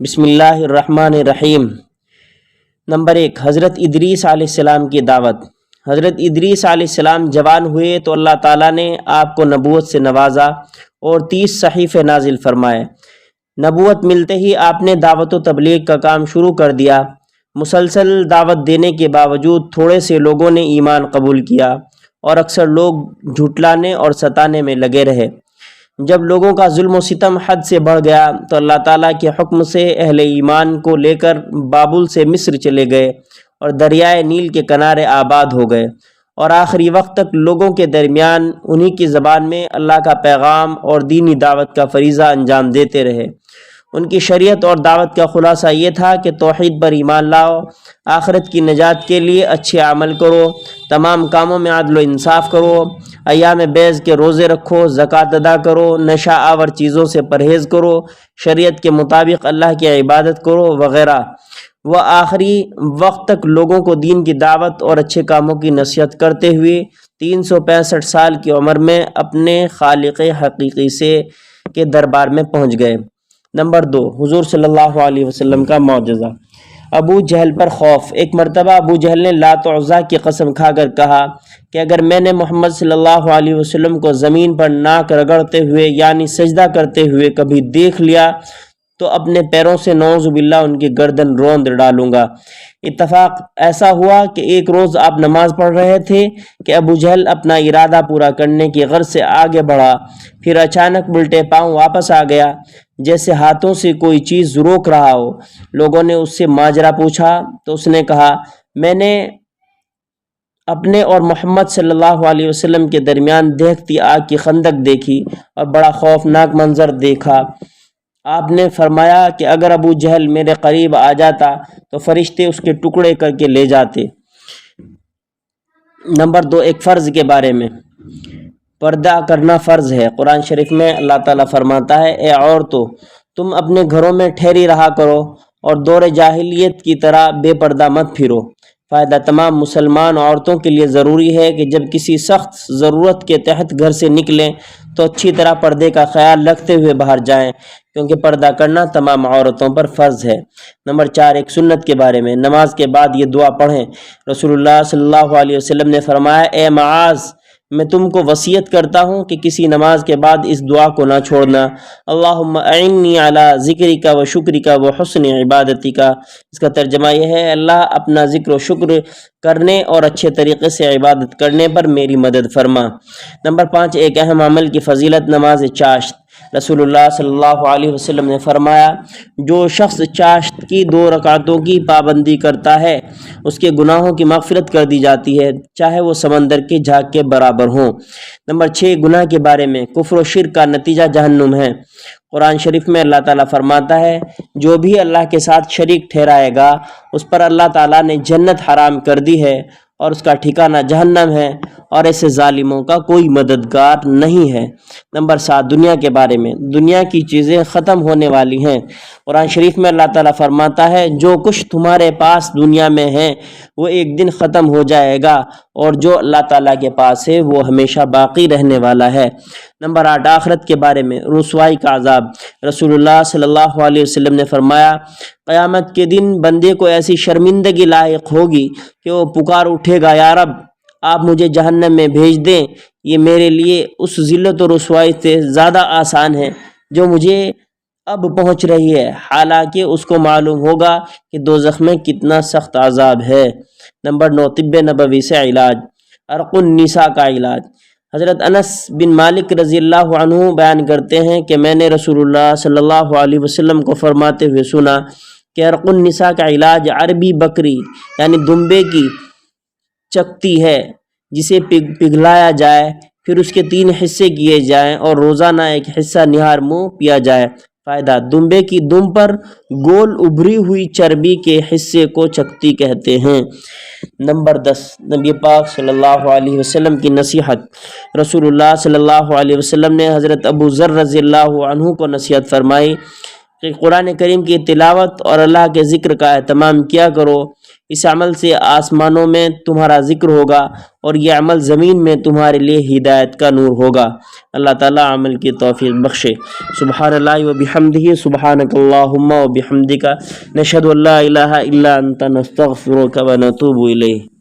بسم اللہ الرحمن الرحیم۔ نمبر 1، حضرت ادریس علیہ السلام کی دعوت۔ حضرت ادریس علیہ السلام جوان ہوئے تو اللہ تعالیٰ نے آپ کو نبوت سے نوازا اور 30 صحیفے نازل فرمائے۔ نبوت ملتے ہی آپ نے دعوت و تبلیغ کا کام شروع کر دیا۔ مسلسل دعوت دینے کے باوجود تھوڑے سے لوگوں نے ایمان قبول کیا اور اکثر لوگ جھٹلانے اور ستانے میں لگے رہے۔ جب لوگوں کا ظلم و ستم حد سے بڑھ گیا تو اللہ تعالیٰ کے حکم سے اہل ایمان کو لے کر بابل سے مصر چلے گئے اور دریائے نیل کے کنارے آباد ہو گئے، اور آخری وقت تک لوگوں کے درمیان انہی کی زبان میں اللہ کا پیغام اور دینی دعوت کا فریضہ انجام دیتے رہے۔ ان کی شریعت اور دعوت کا خلاصہ یہ تھا کہ توحید پر ایمان لاؤ، آخرت کی نجات کے لیے اچھے عمل کرو، تمام کاموں میں عدل و انصاف کرو، ایام بیض کے روزے رکھو، زکوٰۃ ادا کرو، نشہ آور چیزوں سے پرہیز کرو، شریعت کے مطابق اللہ کی عبادت کرو وغیرہ۔ وہ آخری وقت تک لوگوں کو دین کی دعوت اور اچھے کاموں کی نصیحت کرتے ہوئے 365 سال کی عمر میں اپنے خالق حقیقی کے دربار میں پہنچ گئے۔ نمبر 2، حضور صلی اللہ علیہ وسلم کا معجزہ۔ ابو جہل پر خوف۔ ایک مرتبہ ابو جہل نے لات و عزیٰ کی قسم کھا کر کہا کہ اگر میں نے محمد صلی اللہ علیہ وسلم کو زمین پر ناک رگڑتے ہوئے یعنی سجدہ کرتے ہوئے کبھی دیکھ لیا تو اپنے پیروں سے نعوذ باللہ ان کی گردن روند ڈالوں گا۔ اتفاق ایسا ہوا کہ ایک روز آپ نماز پڑھ رہے تھے کہ ابو جہل اپنا ارادہ پورا کرنے کی غرض سے آگے بڑھا، پھر اچانک الٹے پاؤں واپس آ گیا، جیسے ہاتھوں سے کوئی چیز روک رہا ہو۔ لوگوں نے اس سے ماجرا پوچھا تو اس نے کہا، میں نے اپنے اور محمد صلی اللہ علیہ وسلم کے درمیان دیکھتی آگ کی خندق دیکھی اور بڑا خوفناک منظر دیکھا۔ آپ نے فرمایا کہ اگر ابو جہل میرے قریب آ جاتا تو فرشتے اس کے ٹکڑے کر کے لے جاتے۔ نمبر 2، ایک فرض کے بارے میں۔ پردہ کرنا فرض ہے۔ قرآن شریف میں اللہ تعالیٰ فرماتا ہے، اے عورتوں تم اپنے گھروں میں ٹھہری رہا کرو اور دور جاہلیت کی طرح بے پردہ مت پھرو۔ فائدہ، تمام مسلمان عورتوں کے لیے ضروری ہے کہ جب کسی سخت ضرورت کے تحت گھر سے نکلیں تو اچھی طرح پردے کا خیال رکھتے ہوئے باہر جائیں، کیونکہ پردہ کرنا تمام عورتوں پر فرض ہے۔ نمبر 4، ایک سنت کے بارے میں۔ نماز کے بعد یہ دعا پڑھیں۔ رسول اللہ صلی اللہ علیہ وسلم نے فرمایا، اے معاذ میں تم کو وصیت کرتا ہوں کہ کسی نماز کے بعد اس دعا کو نہ چھوڑنا، اللہم اعنی علی ذکرک و شکرک و حسن عبادتک۔ اس کا ترجمہ یہ ہے، اللہ اپنا ذکر و شکر کرنے اور اچھے طریقے سے عبادت کرنے پر میری مدد فرما۔ نمبر 5، ایک اہم عمل کی فضیلت، نماز چاشت۔ رسول اللہ صلی اللہ علیہ وسلم نے فرمایا، جو شخص چاشت کی 2 رکعتوں کی پابندی کرتا ہے اس کے گناہوں کی مغفرت کر دی جاتی ہے، چاہے وہ سمندر کے جھاگ کے برابر ہوں۔ نمبر 6، گناہ کے بارے میں۔ کفر و شرک کا نتیجہ جہنم ہے۔ قرآن شریف میں اللہ تعالیٰ فرماتا ہے، جو بھی اللہ کے ساتھ شریک ٹھہرائے گا اس پر اللہ تعالیٰ نے جنت حرام کر دی ہے اور اس کا ٹھکانہ جہنم ہے، اور ایسے ظالموں کا کوئی مددگار نہیں ہے۔ نمبر 7، دنیا کے بارے میں۔ دنیا کی چیزیں ختم ہونے والی ہیں۔ قرآن شریف میں اللہ تعالیٰ فرماتا ہے، جو کچھ تمہارے پاس دنیا میں ہے وہ ایک دن ختم ہو جائے گا، اور جو اللہ تعالیٰ کے پاس ہے وہ ہمیشہ باقی رہنے والا ہے۔ نمبر 8، آخرت کے بارے میں۔ رسوائی کا عذاب۔ رسول اللہ صلی اللہ علیہ وسلم نے فرمایا، قیامت کے دن بندے کو ایسی شرمندگی لاحق ہوگی کہ وہ پکار اٹھے گا، یا رب آپ مجھے جہنم میں بھیج دیں، یہ میرے لیے اس ذلت و رسوائی سے زیادہ آسان ہے جو مجھے اب پہنچ رہی ہے، حالانکہ اس کو معلوم ہوگا کہ دوزخ میں کتنا سخت عذاب ہے۔ نمبر 9، طب نبوی سے علاج۔ عرق النساء کا علاج۔ حضرت انس بن مالک رضی اللہ عنہ بیان کرتے ہیں کہ میں نے رسول اللہ صلی اللہ علیہ وسلم کو فرماتے ہوئے سنا کہ عرق النساء کا علاج عربی بکری یعنی دمبے کی چکتی ہے، جسے پگھلایا جائے، پھر اس کے 3 حصے کیے جائیں اور روزانہ ایک حصہ نہار منہ پیا جائے۔ فائدہ، دمبے کی دم پر گول ابھری ہوئی چربی کے حصے کو چکتی کہتے ہیں۔ نمبر 10، نبی پاک صلی اللہ علیہ وسلم کی نصیحت۔ رسول اللہ صلی اللہ علیہ وسلم نے حضرت ابو ذر رضی اللہ عنہ کو نصیحت فرمائی کہ قرآن کریم کی تلاوت اور اللہ کے ذکر کا اہتمام کیا کرو، اس عمل سے آسمانوں میں تمہارا ذکر ہوگا اور یہ عمل زمین میں تمہارے لیے ہدایت کا نور ہوگا۔ اللہ تعالیٰ عمل کی توفیق بخشے۔ سبحان اللہ و بحمدہ، سبحانک اللہم و بحمدک، نشہد ان لا الہ الا انت، نستغفرک و نتوب الیہ۔